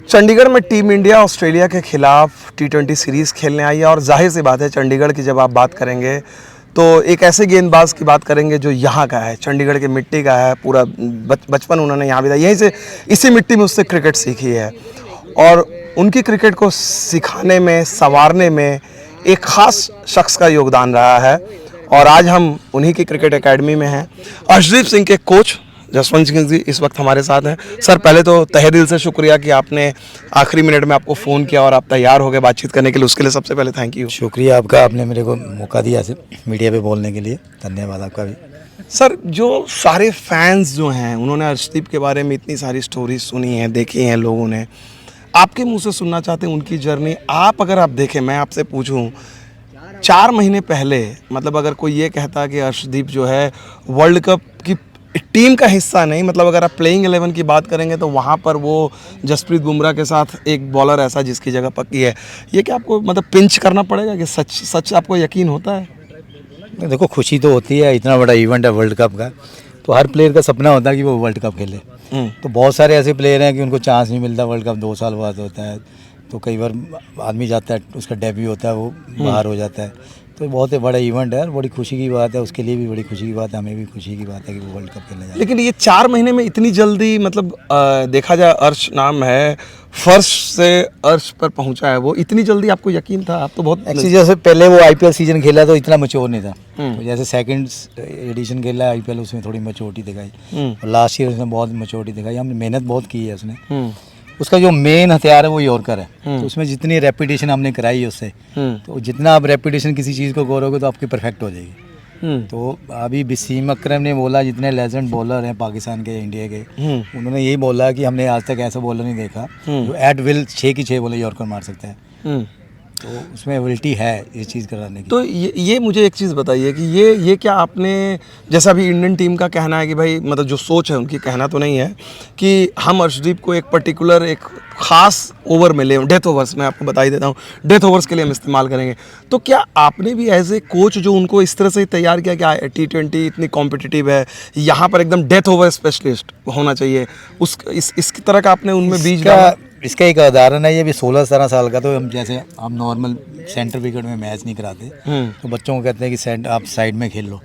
चंडीगढ़ में team India Australia के खिलाफ T20 सीरीज़ खेलने आई है और जाहिर सी बात है चंडीगढ़ की जब आप बात करेंगे तो एक ऐसे गेंदबाज की बात करेंगे जो यहाँ का है, चंडीगढ़ की मिट्टी का है, पूरा बचपन उन्होंने यहाँ बिताया, यहीं से इसी मिट्टी में उससे क्रिकेट सीखी है और उनकी क्रिकेट को सिखाने में, संवारने में एक ख़ास शख्स का योगदान रहा है और आज हम उन्हीं की क्रिकेट एकेडमी में हैं। अर्शदीप सिंह के कोच जसवंत सिंह जी इस वक्त हमारे साथ हैं। सर, पहले तो तहे दिल से शुक्रिया कि आपने आखिरी मिनट में आपको फ़ोन किया और आप तैयार हो गए बातचीत करने के लिए, उसके लिए सबसे पहले थैंक यू। शुक्रिया आपका, आपने मेरे को मौका दिया ऐसे मीडिया पे बोलने के लिए, धन्यवाद आपका भी। सर, जो सारे फैंस जो हैं उन्होंने अर्शदीप के बारे में इतनी सारी स्टोरीज सुनी हैं, देखी हैं लोगों ने, आपके मुंह से सुनना चाहते हैं उनकी जर्नी। अगर आप देखें, मैं आपसे पूछूं 4 महीने पहले, मतलब अगर कोई ये कहता कि अर्शदीप जो है वर्ल्ड कप की टीम का हिस्सा नहीं, मतलब अगर आप प्लेइंग 11 की बात करेंगे तो वहाँ पर वो जसप्रीत बुमराह के साथ एक बॉलर ऐसा जिसकी जगह पक्की है, ये क्या आपको मतलब पिंच करना पड़ेगा कि सच आपको यकीन होता है? देखो, खुशी तो होती है, इतना बड़ा इवेंट है वर्ल्ड कप का, तो हर प्लेयर का सपना होता है कि वो वर्ल्ड कप खेले। तो बहुत सारे ऐसे प्लेयर हैं कि उनको चांस नहीं मिलता, वर्ल्ड कप 2 साल बाद होता है, तो कई बार आदमी जाता है, उसका डेब्यू होता है, वो बाहर हो जाता है। तो बहुत ही बड़ा इवेंट है और बड़ी खुशी की बात है, उसके लिए भी बड़ी खुशी की बात है, हमें भी खुशी की बात है कि वो वर्ल्ड कप खेलने जाए। लेकिन ये 4 महीने में इतनी जल्दी, मतलब देखा जाए अर्श नाम है, फर्श से अर्श पर पहुंचा है, वो इतनी जल्दी आपको यकीन था? आप तो बहुत एक्चुअली जैसे पहले वो IPL सीजन खेला तो इतना मैच्योर नहीं था, तो जैसे सेकंड एडिशन खेला IPL, उसमें थोड़ी मैच्योरिटी दिखाई और लास्ट ईयर उसने बहुत मैच्योरिटी दिखाई। हमने मेहनत बहुत की है उसने। उसका जो मेन हथियार है वो यॉर्कर है, तो उसमें जितनी रेपिटेशन हमने कराई है उससे, तो जितना आप रेपिटेशन किसी चीज़ को करोगे तो आपकी परफेक्ट हो जाएगी। तो अभी वसीम अकरम ने बोला, जितने लेजेंड बॉलर हैं पाकिस्तान के, इंडिया के, उन्होंने यही बोला कि हमने आज तक ऐसा बॉलर नहीं देखा जो एट विल 6 की 6 बॉलर यॉर्कर मार सकता है। तो उसमें एबिलिटी है ये चीज़ कराने की। तो ये मुझे एक चीज़ बताइए कि ये क्या आपने, जैसा अभी इंडियन टीम का कहना है कि भाई, मतलब जो सोच है उनकी, कहना तो नहीं है कि हम अर्शदीप को एक पर्टिकुलर एक ख़ास ओवर में ले, डेथ ओवर्स में आपको बता ही देता हूँ, डेथ ओवर्स के लिए हम इस्तेमाल करेंगे, तो क्या आपने भी एज ए कोच जो उनको इस तरह से तैयार किया कि T20 इतनी कॉम्पिटिटिव है, यहाँ पर एकदम डेथ ओवर स्पेशलिस्ट होना चाहिए, इसकी तरह का आपने उनमें बीज डाला? इसका एक उदाहरण है, ये भी 16-17 साल का, तो हम जैसे हम नॉर्मल सेंटर विकेट में मैच नहीं कराते, तो बच्चों को कहते हैं कि आप साइड में खेल लो,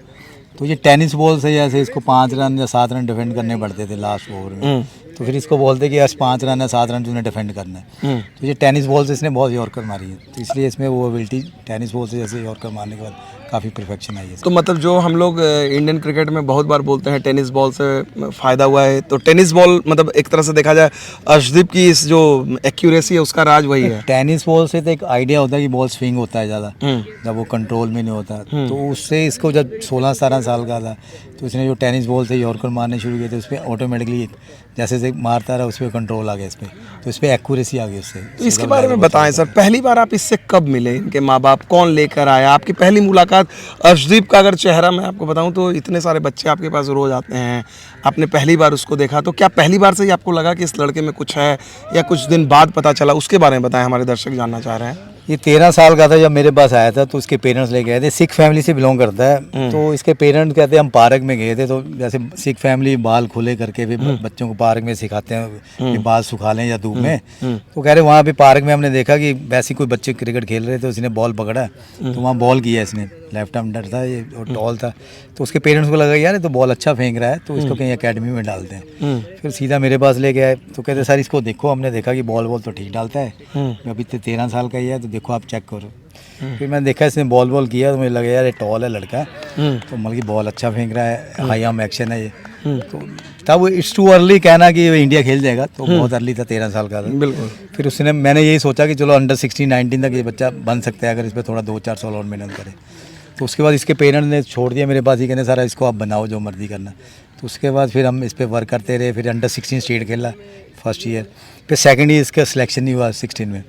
तो ये टेनिस बॉल से जैसे इसको 5 रन या 7 रन डिफेंड करने पड़ते थे लास्ट ओवर में, तो फिर इसको बोलते कि आज 5 रन या 7 रन तुमने डिफेंड करना है। तो ये टेनिस बॉल से इसने बहुत यॉर्कर मारी है, तो इसलिए इसमें वो एबिलिटी टेनिस बॉल से जैसे यॉर्कर मारने के बाद काफ़ी परफेक्शन आई है। तो मतलब जो हम लोग इंडियन क्रिकेट में बहुत बार बोलते हैं टेनिस बॉल से फ़ायदा हुआ है, तो टेनिस बॉल मतलब एक तरह से देखा जाए अर्शदीप की इस जो एक्यूरेसी है उसका राज वही है। टेनिस बॉल से तो एक आइडिया होता है कि बॉल स्विंग होता है ज़्यादा, जब वो कंट्रोल में नहीं होता, तो उससे इसको जब 16-17 साल का था तो इसने जो टेनिस बॉल से यॉर्कर मारने शुरू किए थे, उस पर ऑटोमेटिकली जैसे मारता रहा उस पर कंट्रोल आ गया, इस पर तो इस पर एक्यूरेसी आ गई उससे। तो इसके बारे में बताएं सर, पहली बार आप इससे कब मिले, इनके माँ बाप कौन लेकर आया, आपकी पहली मुलाकात अर्शदीप का अगर चेहरा मैं आपको बताऊं तो इतने सारे बच्चे आपके पास रोज आते हैं, आपने पहली बार उसको देखा, तो क्या पहली बार से ही आपको लगा कि इस लड़के में कुछ है या कुछ दिन बाद पता चला, उसके बारे में बताएं, हमारे दर्शक जानना चाह रहे हैं। ये 13 साल का था जब मेरे पास आया था, तो उसके पेरेंट्स लेके आए थे, सिख फैमिली से बिलोंग करता है, तो इसके पेरेंट्स कहते हैं हम पार्क में गए थे, तो जैसे सिख फैमिली बाल खुले करके भी बच्चों को पार्क में सिखाते हैं कि बाल सुखा लें या धूप में, तो कह रहे वहाँ पे पार्क में हमने देखा कि वैसे कोई बच्चे क्रिकेट खेल रहे थे, उसने बॉल पकड़ा तो वहाँ बॉल किया इसने, लेफ्ट हैंडर था ये और टॉल था, तो उसके पेरेंट्स को लगा यार ये तो बॉल अच्छा फेंक रहा है, तो इसको कहीं एकेडमी में डालते हैं। फिर सीधा मेरे पास लेके आए, तो कहते सर इसको देखो, हमने देखा कि बॉल तो ठीक डालता है, अभी तो 13 साल का ही है, तो देखो आप चेक करो। फिर मैंने देखा इसने बॉल किया, तो मुझे लगा यार ये टॉल है लड़का, तो मतलब कि बॉल अच्छा फेंक रहा है, हाई आर्म एक्शन है ये, तो तब इट्स टू अर्ली कहना कि इंडिया खेल जाएगा, तो बहुत अर्ली था, 13 साल का था बिल्कुल। फिर मैंने यही सोचा कि चलो अंडर 16-19 तक ये बच्चा बन सकता है अगर इस पर थोड़ा 2-4 साल और मेहनत करे। तो उसके बाद इसके पेरेंट्स ने छोड़ दिया मेरे पास ही, कहने सारा इसको आप बनाओ जो मर्जी करना, तो उसके बाद फिर हम इस पर वर्क करते रहे। फिर अंडर 16 स्टेट खेला फर्स्ट ईयर, फिर सेकंड ईयर इसका सिलेक्शन नहीं हुआ 16 में,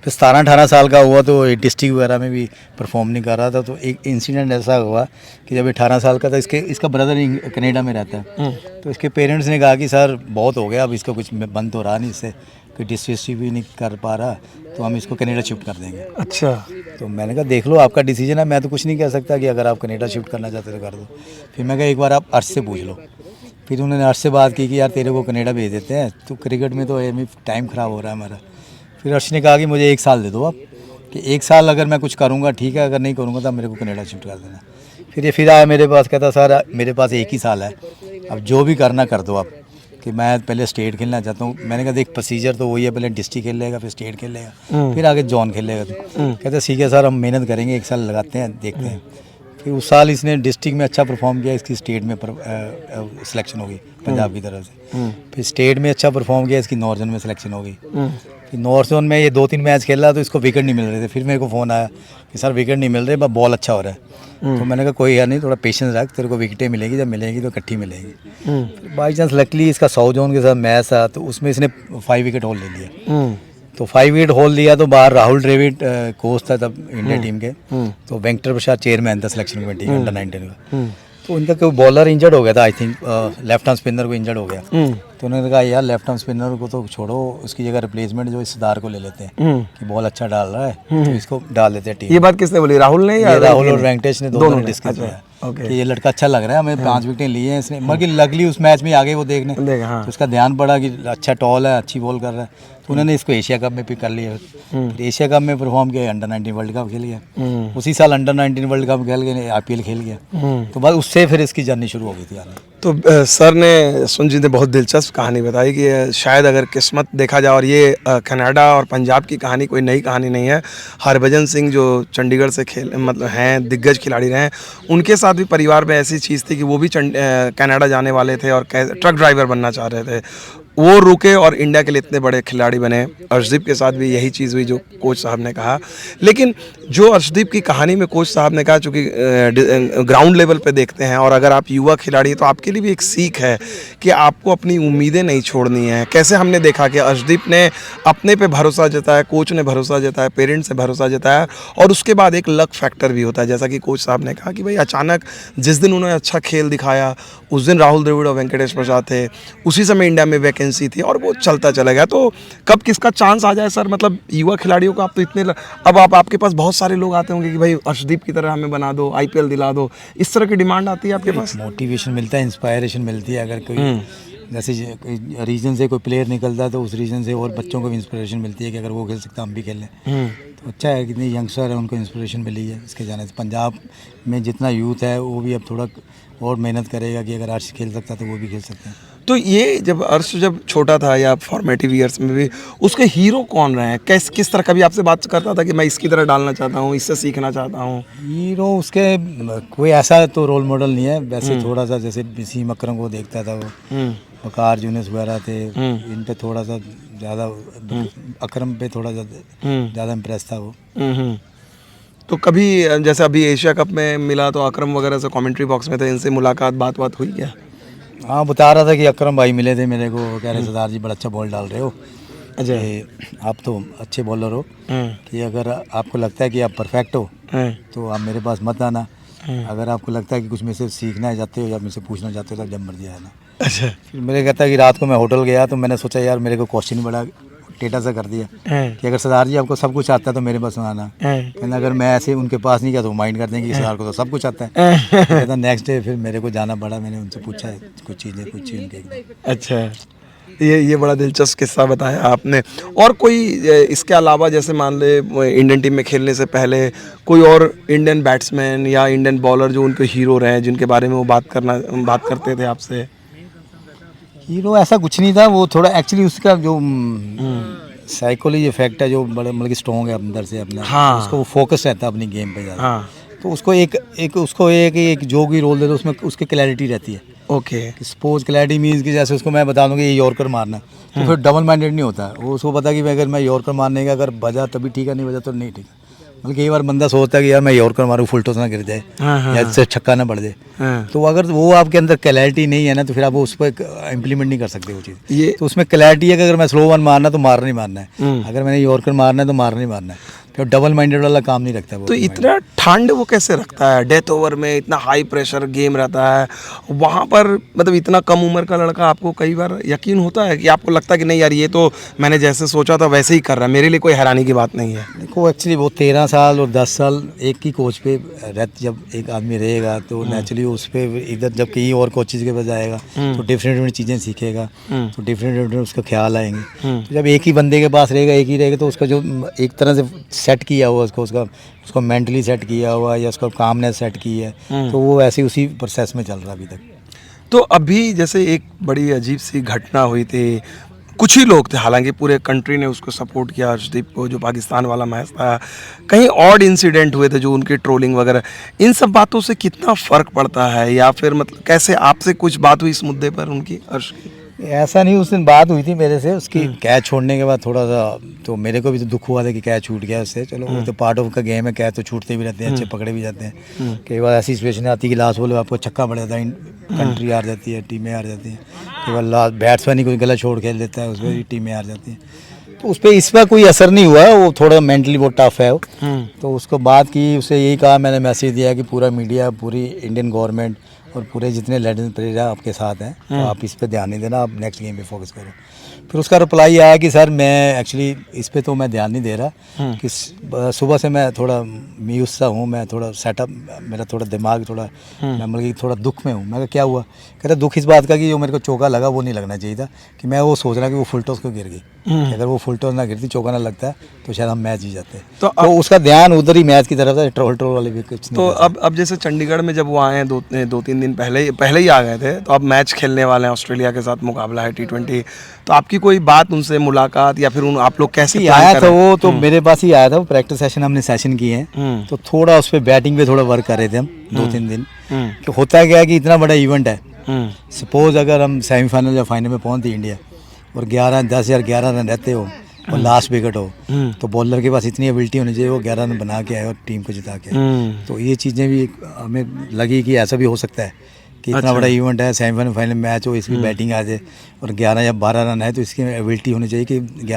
फिर 17-18 साल का हुआ तो डिस्ट्रिक्ट वगैरह में भी परफॉर्म नहीं कर रहा था, तो एक इंसिडेंट ऐसा हुआ कि जब 18 साल का था, इसका ब्रदर कनाडा में रहता है, तो इसके पेरेंट्स ने कहा कि सर बहुत हो गया, अब इसका कुछ बंद तो रहा नहीं, इससे कोई डिस्ट्रिक्ट भी नहीं कर पा रहा, तो हम इसको कनाडा शिफ्ट कर देंगे। अच्छा। तो मैंने कहा देख लो आपका डिसीजन है, मैं तो कुछ नहीं कह सकता कि अगर आप कनाडा शिफ्ट करना चाहते तो कर दो। फिर मैं कहा एक बार आप अर्श से पूछ लो, फिर उन्होंने अर्श से बात की कि यार तेरे को कनाडा भेज देते हैं, तो क्रिकेट में तो टाइम ख़राब हो रहा है हमारा। फिर अर्श ने कहा कि मुझे 1 साल दे दो आप, कि 1 साल अगर मैं कुछ करूँगा ठीक है, अगर नहीं करूँगा तो मेरे को कनाडा शिफ्ट कर देना। फिर ये फिर आया मेरे पास, कहता सर मेरे पास 1 ही साल है, अब जो भी करना कर दो आप, कि मैं पहले स्टेट खेलना चाहता हूँ। मैंने कहा देख प्रोसीजर तो वही है, पहले डिस्ट्रिक्ट खेल लेगा, फिर स्टेट खेल लेगा, फिर आगे जॉन खेल लेगा। कहते ठीक है सर हम मेहनत करेंगे, 1 साल लगाते हैं, देखते हैं। फिर उस साल इसने डिस्ट्रिक्ट में अच्छा परफॉर्म किया, इसकी स्टेट में सिलेक्शन हो गई पंजाब की तरफ से। फिर स्टेट में अच्छा परफॉर्म किया, इसकी नॉर्थ जोन में सिलेक्शन हो गई। फिर नॉर्थ जोन में ये 2-3 मैच खेला तो इसको विकेट नहीं मिल रहे थे। फिर मेरे को फ़ोन आया कि सर विकेट नहीं मिल रहे, बस बॉल अच्छा हो रहा है। तो मैंने कहा कोई है नहीं, थोड़ा पेशेंस रख, तेरे को विकेटें मिलेगी, जब मिलेगी तो इकट्ठी मिलेगी। बाई चांस लकली इसका साउथ जोन के साथ मैच था, तो उसमें इसने 5 विकेट होल ले लिया। तो 5 विकेट होल लिया, तो बाहर राहुल द्रविड़ कोच था तब इंडिया टीम के, तो वेंकटर प्रसाद चेयरमैन था सिलेक्शन कमेटी का, अंडर-19 का। तो उनका कोई बॉलर इंजर्ड हो गया था, I think left arm spinner को इंजर्ड हो गया। तो उन्होंने कहा यार लेफ्ट आर्म स्पिनर को तो छोड़ो, उसकी जगह रिप्लेसमेंट जो सिद्धार्थ को ले लेते हैं, कि बॉल अच्छा डाल रहा है, तो इसको डाल देते हैं टीम। ये बात किसने बोली, राहुल ने या राहुल और वेंकटेश ने दोनों ने डिस्कस किया कि ये लड़का अच्छा लग रहा है, हमें 5 विकेटें लिए हैं इसने। मगर लकली उस मैच में आ गए वो देखने, तो उसका ध्यान पड़ा कि अच्छा टॉल है, अच्छी बॉल कर रहा है, तो उन्होंने इसको एशिया कप में पिक कर लिया। फिर एशिया कप में परफॉर्म किया, अंडर-19 वर्ल्ड कप खेल गया, उसी साल अंडर-19 वर्ल्ड कप खेल गए, IPL खेल गया। तो बस उससे फिर इसकी जर्नी शुरू हो गई थी आने। तो सर ने, सुन जी ने बहुत दिलचस्प कहानी बताई कि शायद अगर किस्मत देखा जाए, और ये कनाडा और पंजाब की कहानी कोई नई कहानी नहीं है। हरभजन सिंह जो चंडीगढ़ से मतलब हैं, दिग्गज खिलाड़ी रहे हैं, उनके साथ भी परिवार में ऐसी चीज़ थी कि वो भी कनाडा जाने वाले थे और ट्रक ड्राइवर बनना चाह रहे थे, वो रुके और इंडिया के लिए इतने बड़े खिलाड़ी बने। अर्शदीप के साथ भी यही चीज़ हुई जो कोच साहब ने कहा। लेकिन जो अर्शदीप की कहानी में कोच साहब ने कहा, चूँकि ग्राउंड लेवल पे देखते हैं, और अगर आप युवा खिलाड़ी हैं तो आपके लिए भी एक सीख है कि आपको अपनी उम्मीदें नहीं छोड़नी हैं। कैसे हमने देखा कि अर्शदीप ने अपने पे भरोसा जताया, कोच ने भरोसा जताया, पेरेंट्स ने भरोसा जताया, और उसके बाद एक लक फैक्टर भी होता है। जैसा कि कोच साहब ने कहा कि भाई अचानक जिस दिन उन्होंने अच्छा खेल दिखाया, उस दिन राहुल द्रविड़ और वेंकटेश प्रसाद थे, उसी समय इंडिया में वैकेंसी थी और वो चलता चला गया। तो कब किसका चांस आ जाए सर, मतलब युवा खिलाड़ियों को आप तो इतने अब आपके पास बहुत सारे लोग आते होंगे कि भाई अर्शदीप की तरह हमें बना दो, IPL दिला दो, इस तरह की डिमांड आती है आपके पास? मोटिवेशन मिलता है, इंस्पायरेशन मिलती है। अगर कोई जैसे कोई रीजन से कोई प्लेयर निकलता है तो उस रीजन से और बच्चों को भी इंस्पिरेशन मिलती है कि अगर वो खेल सकता हम भी खेल लें। तो अच्छा है, कितने यंगस्टर है उनको इंस्पिरेशन मिली है इसके जाने से। पंजाब में जितना यूथ है वो भी अब थोड़ा और मेहनत करेगा कि अगर अर्श खेल सकता तो वो भी खेल सकते हैं। तो ये जब अर्श जब छोटा था या फॉर्मेटिव ईयर्स में भी, उसके हीरो कौन रहे हैं? किस तरह? कभी आपसे बात करता था कि मैं इसकी तरह डालना चाहता हूँ, इससे सीखना चाहता हूँ? हीरो उसके कोई ऐसा तो रोल मॉडल नहीं है, वैसे थोड़ा सा जैसे वसीम अकरम को देखता था वो, वकार यूनुस वगैरह थे, इन पे थोड़ा सा ज़्यादा, अकरम पे थोड़ा ज़्यादा इम्प्रेस था वो। तो कभी जैसे अभी एशिया कप में मिला तो अकरम वगैरह से कमेंट्री बॉक्स में थे, इनसे मुलाकात बात हुई क्या? हाँ, बता रहा था कि अकरम भाई मिले थे मेरे को, कह रहे सरदार जी बड़ा अच्छा बॉल डाल रहे हो, अच्छा आप तो अच्छे बॉलर हो, कि अगर आपको लगता है कि आप परफेक्ट हो तो आप मेरे पास मत आना, अगर आपको लगता है कि कुछ मेरे से सीखना चाहते हो या मेरे से पूछना चाहते हो तो जब मर्जी आना। अच्छा। फिर मेरे कहता है कि रात को मैं होटल गया तो मैंने सोचा यार मेरे को क्वेश्चन बड़ा टेटा सा कर दिया कि अगर सरदार जी आपको सब कुछ आता है तो मेरे पास आना, कहना अगर मैं ऐसे उनके पास नहीं गया तो माइंड कर देंगे कि सरदार को तो सब कुछ आता है। कहता नेक्स्ट डे फिर मेरे को जाना पड़ा, मैंने उनसे पूछा कुछ चीज़ें पूछी उनके। अच्छा, ये बड़ा दिलचस्प किस्सा बताया आपने। और कोई इसके अलावा जैसे मान ले इंडियन टीम में खेलने से पहले कोई और इंडियन बैट्समैन या इंडियन बॉलर जो उनके हीरो रहे, जिनके बारे में वो बात करते थे आपसे? हीरो ऐसा कुछ नहीं था, वो थोड़ा एक्चुअली उसका जो साइकोलॉजी इफेक्ट है जो बड़ा मतलब कि स्ट्रॉन्ग है अंदर से अपना, हाँ। उसको वो फोकस रहता है अपनी गेम पे ज़्यादा। हाँ। तो उसको एक जो भी रोल दे दो उसमें उसकी क्लैरिटी रहती है। ओके। स्पोर्ट्स क्लैरिटी मीन्स कि जैसे उसको मैं बता दूंगा ये यॉर्कर मारना है तो फिर डबल माइंडेड नहीं होता, वो उसको पता कि अगर मैं यॉर्कर मारने का अगर बजा तभी ठीक है, नहीं बजा तो नहीं ठीक है। मतलब कई बार बंदा सोचता है कि यार मैं यॉर्कर मारूँ फुल टॉस ना गिर जाए या इससे छक्का ना पड़ जाए, तो अगर वो आपके अंदर क्लैरिटी नहीं है ना तो फिर आप उस पर इम्प्लीमेंट नहीं कर सकते वो चीज़। ये तो उसमें क्लैरिटी है कि अगर मैं स्लो वन मारना तो मारना ही मारना है, अगर मैंने यॉर्कर मारना है तो मारना ही मारना है। फिर डबल माइंडेड वाला काम नहीं रखता वो। तो इतना ठंड वो कैसे रखता है? डेथ ओवर में इतना हाई प्रेशर गेम रहता है वहाँ पर, मतलब इतना कम उम्र का लड़का, आपको कई बार यकीन होता है कि आपको लगता है कि नहीं यार ये तो मैंने जैसे सोचा था वैसे ही कर रहा है, मेरे लिए कोई हैरानी की बात नहीं है? देखो एक्चुअली वो 13 साल और 10 साल एक ही कोच पे जब एक आदमी रहेगा तो नेचुरली उस पर इधर जब कहीं और कोचेज के पास जाएगा तो डिफरेंट चीज़ें सीखेगा, तो डिफरेंट उसका ख्याल आएंगे। तो जब एक ही बंदे के पास रहेगा, एक ही रहेगा, तो उसका जो एक तरह से सेट किया हुआ उसको मेंटली सेट किया हुआ या उसका कामनेस सेट की है, तो वो ऐसे उसी प्रोसेस में चल रहा अभी तक। तो अभी जैसे एक बड़ी अजीब सी घटना हुई थी, कुछ ही लोग थे, हालांकि पूरे कंट्री ने उसको सपोर्ट किया, अर्शदीप को, जो पाकिस्तान वाला मैच था, कहीं ऑड इंसिडेंट हुए थे जो उनकी ट्रोलिंग वगैरह, इन सब बातों से कितना फ़र्क पड़ता है? या फिर मतलब कैसे आपसे कुछ बात हुई इस मुद्दे पर उनकी, अर्श की? ऐसा नहीं, उस दिन बात हुई थी मेरे से उसकी कैच छोड़ने के बाद थोड़ा सा, तो मेरे को भी तो दुख हुआ था कि कैच छूट गया उससे। चलो वो तो पार्ट ऑफ का गेम है, कैच तो छूटते भी रहते हैं, अच्छे पकड़े भी जाते हैं। कई बार ऐसी सिचुएशन आती है कि लास्ट बॉल में आपको छक्का पड़ जाता है, कंट्री हार जाती है, टीमें हार जाती हैं। कई बार लास्ट बैट्समैन ही कोई गलत छोड़ खेल देता है, उसमें भी टीमें हार जाती हैं। तो उस पर इस पर कोई असर नहीं हुआ, वो थोड़ा मेंटली बहुत टफ है वो। तो उसको बात की, उसे यही कहा, मैंने मैसेज दिया कि पूरा मीडिया, पूरी इंडियन गवर्नमेंट और पूरे जितने लेजेंड प्लेयर आपके साथ हैं, तो आप इस पे ध्यान नहीं देना, आप नेक्स्ट गेम पे फोकस करो। फिर उसका रिप्लाई आया कि सर मैं एक्चुअली इस पे तो मैं ध्यान नहीं दे रहा, कि सुबह से मैं थोड़ा म्यूज सा हूँ, मैं थोड़ा सेटअप, मेरा थोड़ा दिमाग थोड़ा, मैं मतलब कि थोड़ा दुख में हूँ। मैं कहा क्या हुआ? कहता दुख इस बात का कि जो मेरे को चौका लगा वो नहीं लगना चाहिए था, कि मैं वो सोच रहा कि वो फुल टॉस क्यों गिर गई। अगर वो फुल टॉस ना गिरती, चौका ना लगता तो शायद हम मैच जीत जाते। तो उसका ध्यान उधर ही मैच की तरफ था, ट्रोल वाले भी कुछ नहीं। तो अब जैसे चंडीगढ़ में जब वो आए हैं, 2-3 दिन पहले ही आ गए थे, तो अब मैच खेलने वाले हैं, ऑस्ट्रेलिया के साथ मुकाबला है T20, तो आपकी कोई बात उनसे, मुलाकात, या फिर आप लोग कैसे आया था वो? तो मेरे पास ही आया था, वो प्रैक्टिस सेशन हमने सेशन किए हैं, तो थोड़ा उस पर बैटिंग पे थोड़ा वर्क कर रहे थे हम 2-3 दिन। कि होता क्या है कि इतना बड़ा इवेंट है, सपोज अगर हम सेमीफाइनल या फाइनल में पहुंचती इंडिया और 10 या 11 रन रहते हो और लास्ट विकेट हो, तो बॉलर के पास इतनी एबिलिटी होनी चाहिए वो 11 रन बना के आए और टीम को जिता के आए। तो ये चीज़ें भी हमें लगी कि ऐसा भी हो सकता है कि इतना बड़ा इवेंट है, सेमीफाइनल फाइनल मैच हो, इसकी बैटिंग आ जाए और 11 या 12 रन है, तो इसकी एबिलिटी होनी चाहिए कि 11